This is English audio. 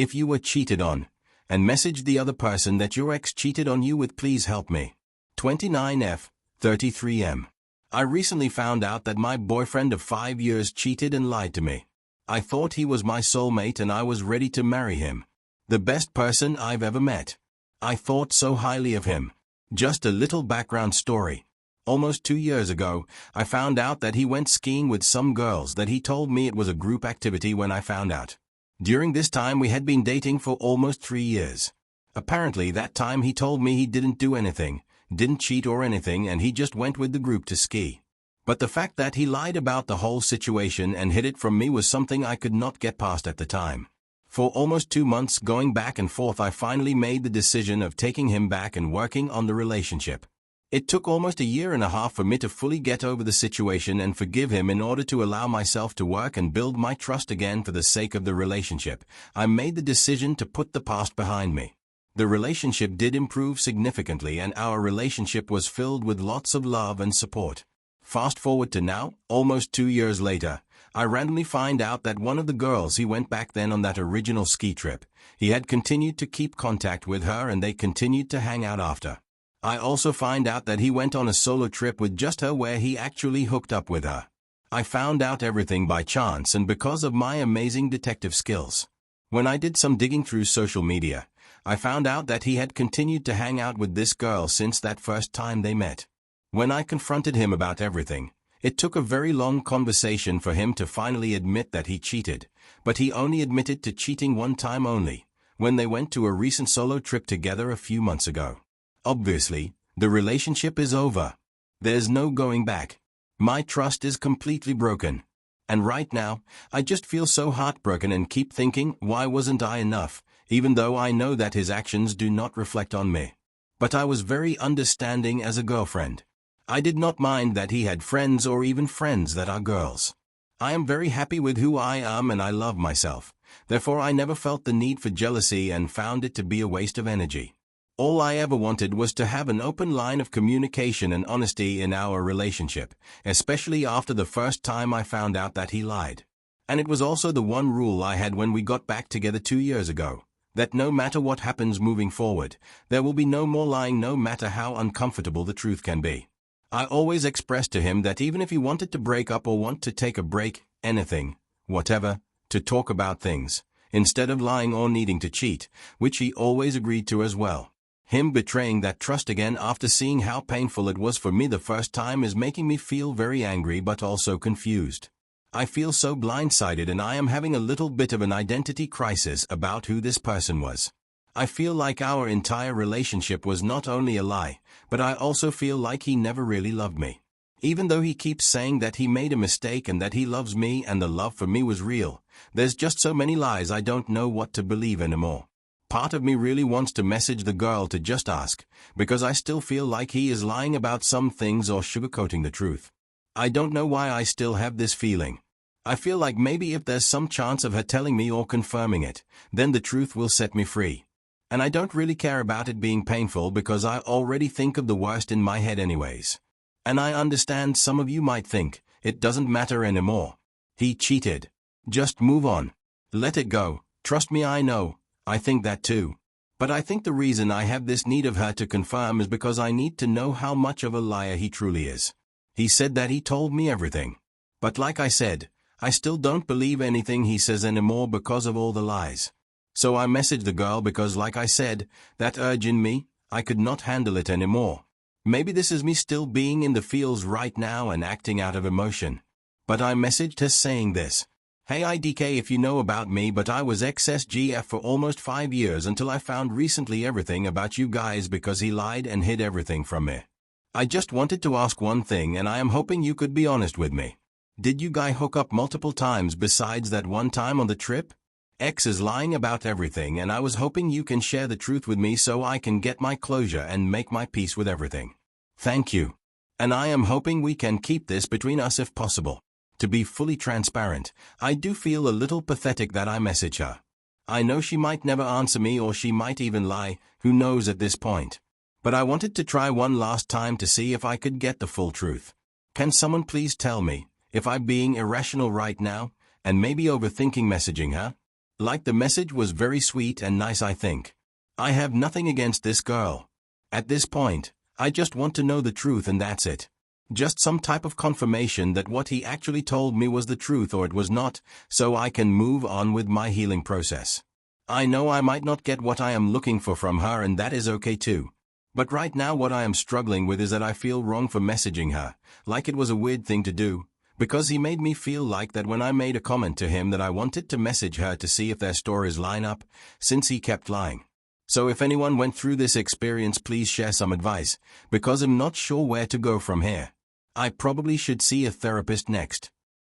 If you were cheated on, and message the other person that your ex cheated on you with please help me. 29F, 33M. I recently found out that my boyfriend of 5 years cheated and lied to me. I thought he was my soulmate and I was ready to marry him. The best person I've ever met. I thought so highly of him. Just a little background story. Almost 2 years ago, I found out that he went skiing with some girls that he told me it was a group activity when I found out. During this time we had been dating for almost 3 years. Apparently that time he told me he didn't do anything, didn't cheat or anything, and he just went with the group to ski. But the fact that he lied about the whole situation and hid it from me was something I could not get past at the time. For almost 2 months going back and forth, I finally made the decision of taking him back and working on the relationship. It took almost 1.5 years for me to fully get over the situation and forgive him in order to allow myself to work and build my trust again for the sake of the relationship. I made the decision to put the past behind me. The relationship did improve significantly and our relationship was filled with lots of love and support. Fast forward to now, almost 2 years later, I randomly find out that one of the girls he went back then on that original ski trip, he had continued to keep contact with her and they continued to hang out after. I also find out that he went on a solo trip with just her where he actually hooked up with her. I found out everything by chance and because of my amazing detective skills. When I did some digging through social media, I found out that he had continued to hang out with this girl since that first time they met. When I confronted him about everything, it took a very long conversation for him to finally admit that he cheated, but he only admitted to cheating one time only, when they went to a recent solo trip together a few months ago. Obviously, the relationship is over. There's no going back. My trust is completely broken. And right now, I just feel so heartbroken and keep thinking, why wasn't I enough, even though I know that his actions do not reflect on me. But I was very understanding as a girlfriend. I did not mind that he had friends or even friends that are girls. I am very happy with who I am and I love myself. Therefore I never felt the need for jealousy and found it to be a waste of energy. All I ever wanted was to have an open line of communication and honesty in our relationship, especially after the first time I found out that he lied. And it was also the one rule I had when we got back together 2 years ago, that no matter what happens moving forward, there will be no more lying no matter how uncomfortable the truth can be. I always expressed to him that even if he wanted to break up or want to take a break, anything, whatever, to talk about things, instead of lying or needing to cheat, which he always agreed to as well. Him betraying that trust again after seeing how painful it was for me the first time is making me feel very angry but also confused. I feel so blindsided and I am having a little bit of an identity crisis about who this person was. I feel like our entire relationship was not only a lie, but I also feel like he never really loved me. Even though he keeps saying that he made a mistake and that he loves me and the love for me was real, there's just so many lies I don't know what to believe anymore. Part of me really wants to message the girl to just ask, because I still feel like he is lying about some things or sugarcoating the truth. I don't know why I still have this feeling. I feel like maybe if there's some chance of her telling me or confirming it, then the truth will set me free. And I don't really care about it being painful because I already think of the worst in my head anyways. And I understand some of you might think, it doesn't matter anymore. He cheated. Just move on. Let it go. Trust me, I know. I think that too. But I think the reason I have this need of her to confirm is because I need to know how much of a liar he truly is. He said that he told me everything. But like I said, I still don't believe anything he says anymore because of all the lies. So I messaged the girl because like I said, that urge in me, I could not handle it anymore. Maybe this is me still being in the feels right now and acting out of emotion. But I messaged her saying this. Hey IDK, if you know about me, but I was XSGF for almost 5 years until I found recently everything about you guys because he lied and hid everything from me. I just wanted to ask one thing and I am hoping you could be honest with me. Did you guys hook up multiple times besides that one time on the trip? X is lying about everything and I was hoping you can share the truth with me so I can get my closure and make my peace with everything. Thank you. And I am hoping we can keep this between us if possible. To be fully transparent, I do feel a little pathetic that I message her. I know she might never answer me or she might even lie, who knows at this point. But I wanted to try one last time to see if I could get the full truth. Can someone please tell me if I'm being irrational right now, and maybe overthinking messaging her? Like the message was very sweet and nice, I think. I have nothing against this girl. At this point, I just want to know the truth and that's it. Just some type of confirmation that what he actually told me was the truth or it was not, so I can move on with my healing process. I know I might not get what I am looking for from her and that is okay too. But right now what I am struggling with is that I feel wrong for messaging her, like it was a weird thing to do, because he made me feel like that when I made a comment to him that I wanted to message her to see if their stories line up, since he kept lying. So if anyone went through this experience, please share some advice, because I'm not sure where to go from here. I probably should see a therapist next.